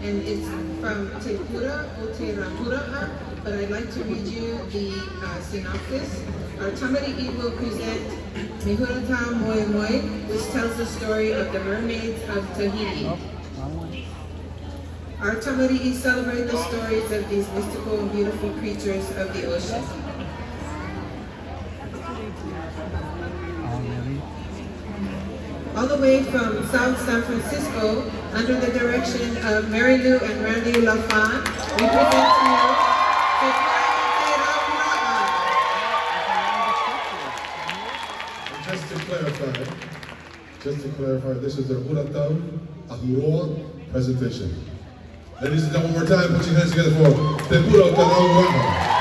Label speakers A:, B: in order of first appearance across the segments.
A: and it's from Te Pura o Te Rapura'a, but I'd like to read you the synopsis. Our tamari'i will present Mehurata Moi Moi, which tells the story of the mermaids of Tahiti. Our tamari'i celebrate the stories of these mystical and beautiful creatures of the ocean. All the way from South San Francisco, under the direction of Mary Lou and Randy LaFon, we present to you Te Pura o Te Rapura'a.
B: Just to clarify, this is the Huratau Ahuroa presentation. Ladies and gentlemen, one more time, put your hands together for Te Pura o Te Rapura'a.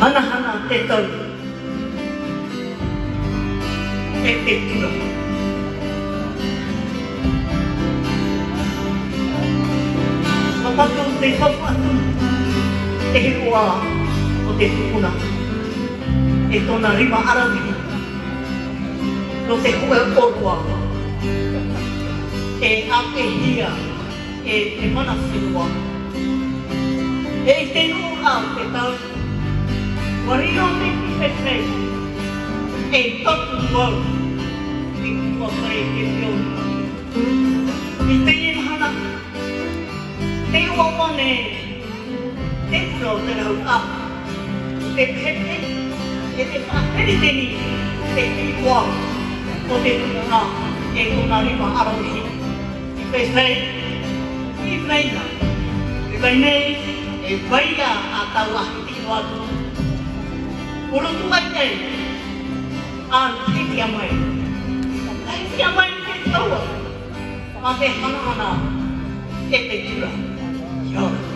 C: Hana te tau e te tura. Matato te hawhatu e he oa o te tukuna e tōna rima arawi no te hua orua e ake hia e te mana whenua e te nua te tau Marino te whewhe, e totu wau, i kua whare e whio. I te hana, te ua wane, te puro te rau a, te pepe, e te whaperiteni, te iwa, o te tuna, e tōna rima arawi. I whewhe, i whaina, i whainei, e whaia a tau ahi ti watu. Urutu mai nei, an hiti a mai. Hiti a mai te taua, ma te hana e te tura. Ia.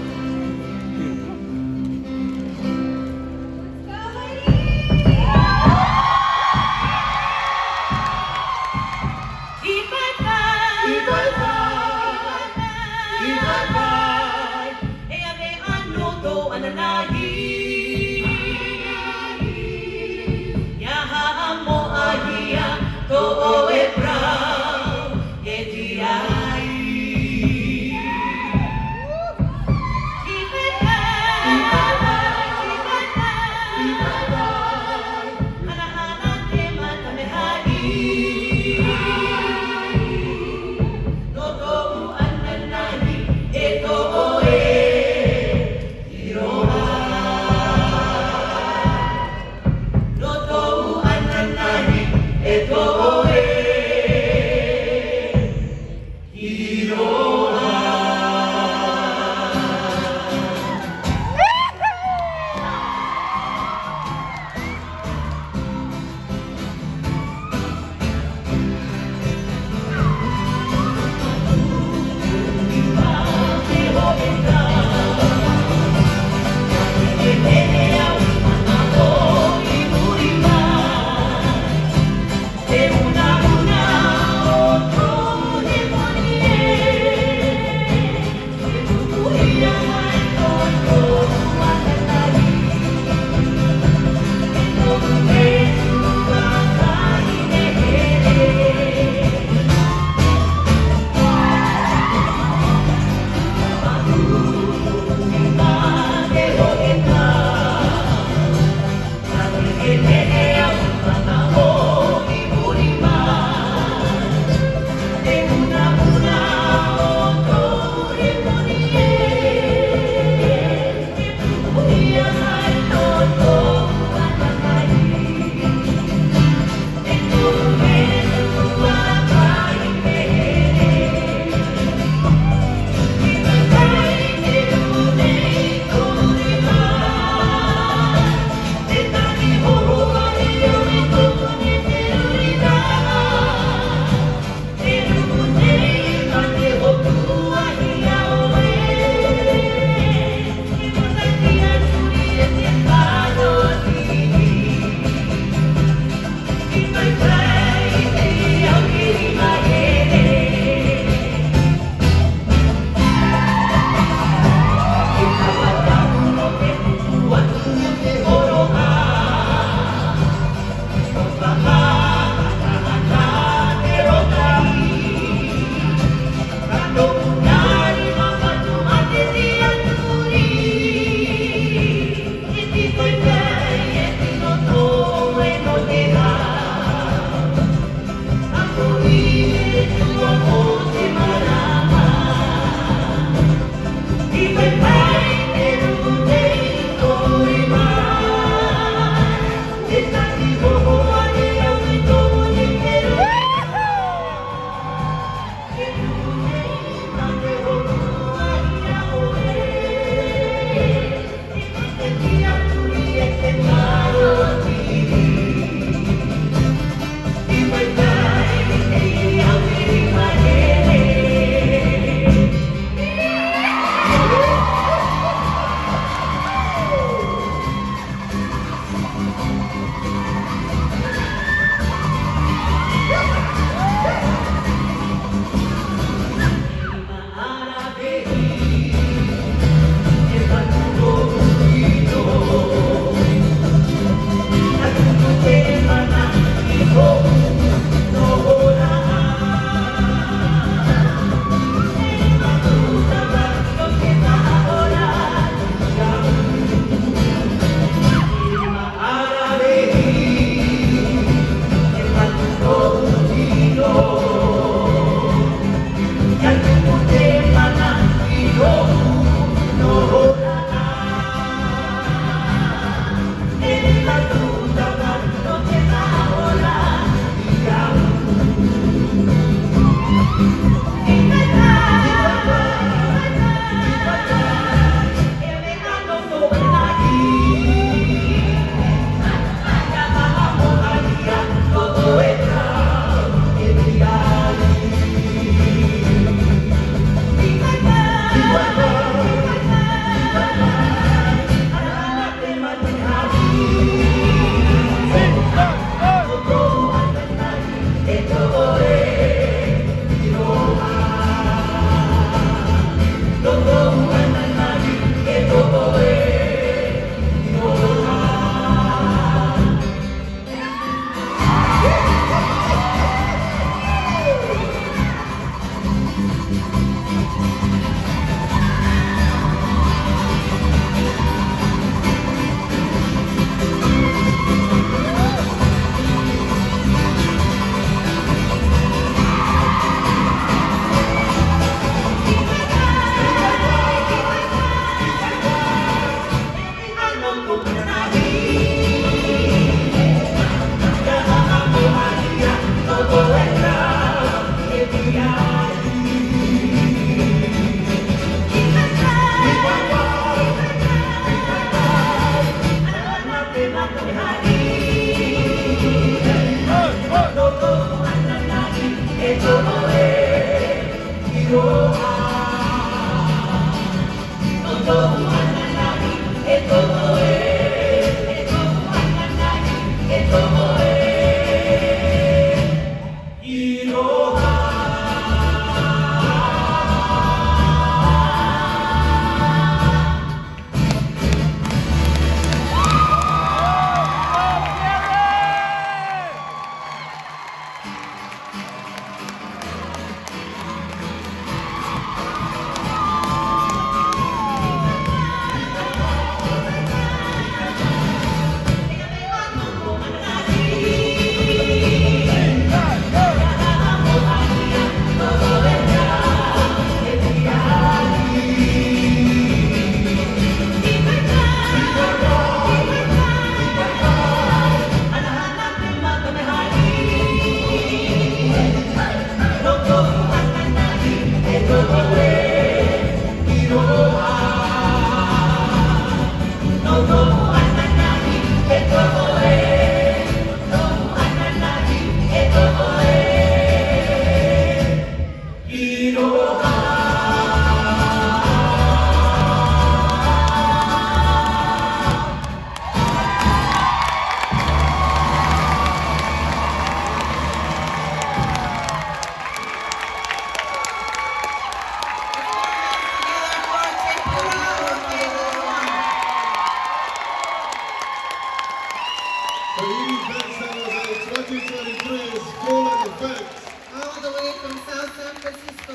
B: The Event San Jose 2023 is full in effect.
A: All the way from South San Francisco.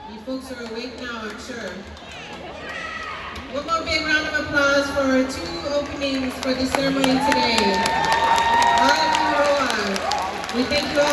A: You folks are awake now, I'm sure. One more big round of applause for our 2 openings for the ceremony today. Hallelujah. We thank you all.